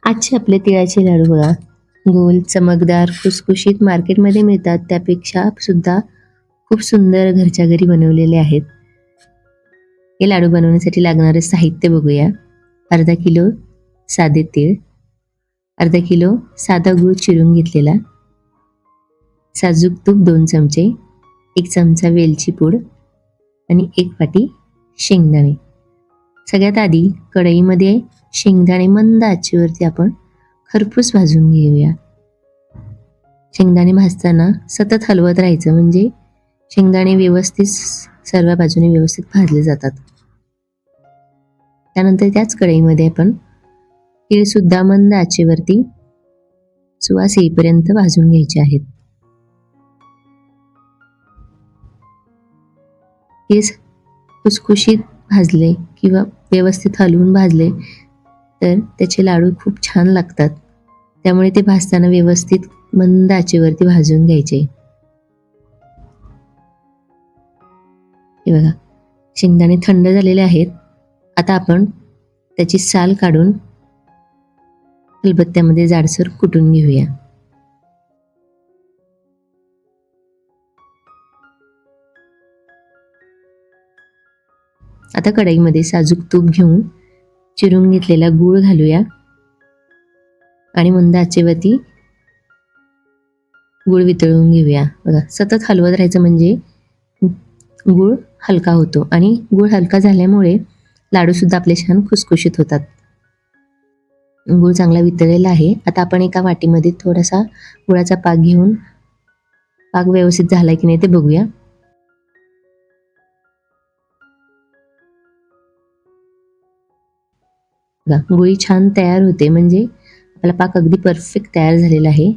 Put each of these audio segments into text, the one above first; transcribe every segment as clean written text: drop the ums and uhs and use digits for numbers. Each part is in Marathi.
आजचे आपले तिळाचे लाडू बघा, गोल, चमकदार, खुसखुशीत मार्केटमध्ये मिळतात त्यापेक्षा सुद्धा खूप सुंदर घरच्या घरी बनवलेले आहेत. हे लाडू बनवण्यासाठी लागणारे साहित्य बघूया. अर्धा किलो साधे तीळ, अर्धा किलो साधा गूळ चिरून घेतलेला, साजूक तूप 2 चमचे, 1 चमचा वेलची पूड आणि 1 वाटी शेंगदाणे. सगळ्यात आधी कढईमध्ये शेंगदाणे मंद आचेवरती आपण खरपूस भाजून घेऊया. शेंगदाणे भाजताना सतत हलवत राहायचं, म्हणजे शेंगदाणे व्यवस्थित सर्व बाजूने व्यवस्थित भाजले जातात. त्यानंतर त्याच कढईमध्ये आपण तीळ सुद्धा मंद आचेवरती सुवास येईपर्यंत भाजून घ्यायचे आहेत. तीळ खुसखुशीत भाजले किंवा व्यवस्थित हलवून भाजले तर त्याचे लाडू खूप छान लागतात. त्यामुळे ते भाजताना व्यवस्थित मंद आचेवरती भाजून घ्यायचे. हे बघा, शेंगदाणे थंड झालेले आहेत. आता आपण त्याची साल काढून खलबत्त्यामध्ये जाडसर कुटून घेऊया. आता कढईमध्ये साजूक तूप घेऊन चिरून घेतलेला गूळ घालूया आणि मंद आचेवरती गूळ वितळून घेऊया. बघा, सतत हलवत राहायचं, म्हणजे गूळ हलका होतो आणि गूळ हलका झाल्यामुळे लाडू सुद्धा आपले छान खुसखुशीत होतात. गूळ चांगला वितळलेला आहे. आता आपण एका वाटीमध्ये थोडासा गुळाचा पाक घेऊन पाक व्यवस्थित झालाय की नाही ते बघूया. गुळी छान तयार होते, म्हणजे आपला पाक अगदी परफेक्ट तयार झालेला आहे.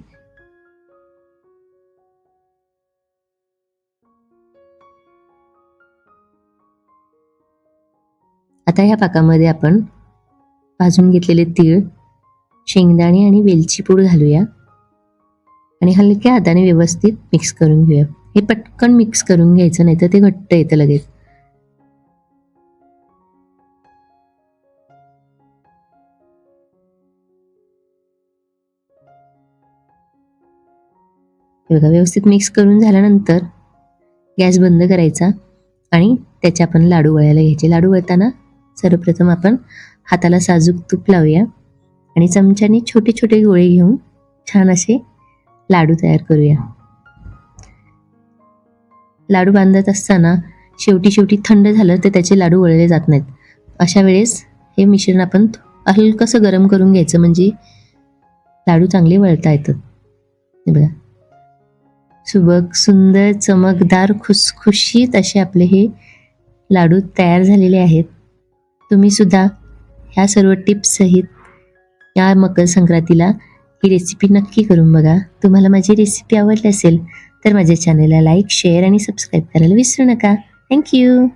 आता ह्या पाकामध्ये आपण भाजून घेतलेले तीळ, शेंगदाणे आणि वेलची पूड घालूया आणि हलक्या हाताने व्यवस्थित मिक्स करून घेऊया. हे पटकन मिक्स करून घ्यायचं, नाही तर ते घट्ट येतं लगेच. बघा, व्यवस्थित मिक्स करून झाल्यानंतर गॅस बंद करायचा आणि त्याचे आपण लाडू वळायला घ्यायचे. लाडू वळताना सर्वप्रथम आपण हाताला साजूक तूप लावूया आणि चमच्याने छोटे छोटे गोळे घेऊन छान असे लाडू तयार करूया. लाडू बांधत असताना शेवटी थंड झालं तर त्याचे लाडू वळले जात नाहीत. अशा वेळेस हे मिश्रण आपण हलकंसं गरम करून घ्यायचं, म्हणजे लाडू चांगले वळता येतात. बघा, सुबक, सुंदर, चमकदार, खुसखुशीत असे आपले हे लाडू तयार झालेले आहेत. तुम्ही सुद्धा ह्या सर्व टिप्स सहित या मकर संक्रांतीला ही रेसिपी नक्की करून बघा. तुम्हाला माझी रेसिपी आवडली असेल तर माझ्या चॅनलला लाईक, शेअर आणि सबस्क्राईब करायला विसरू नका. थँक्यू.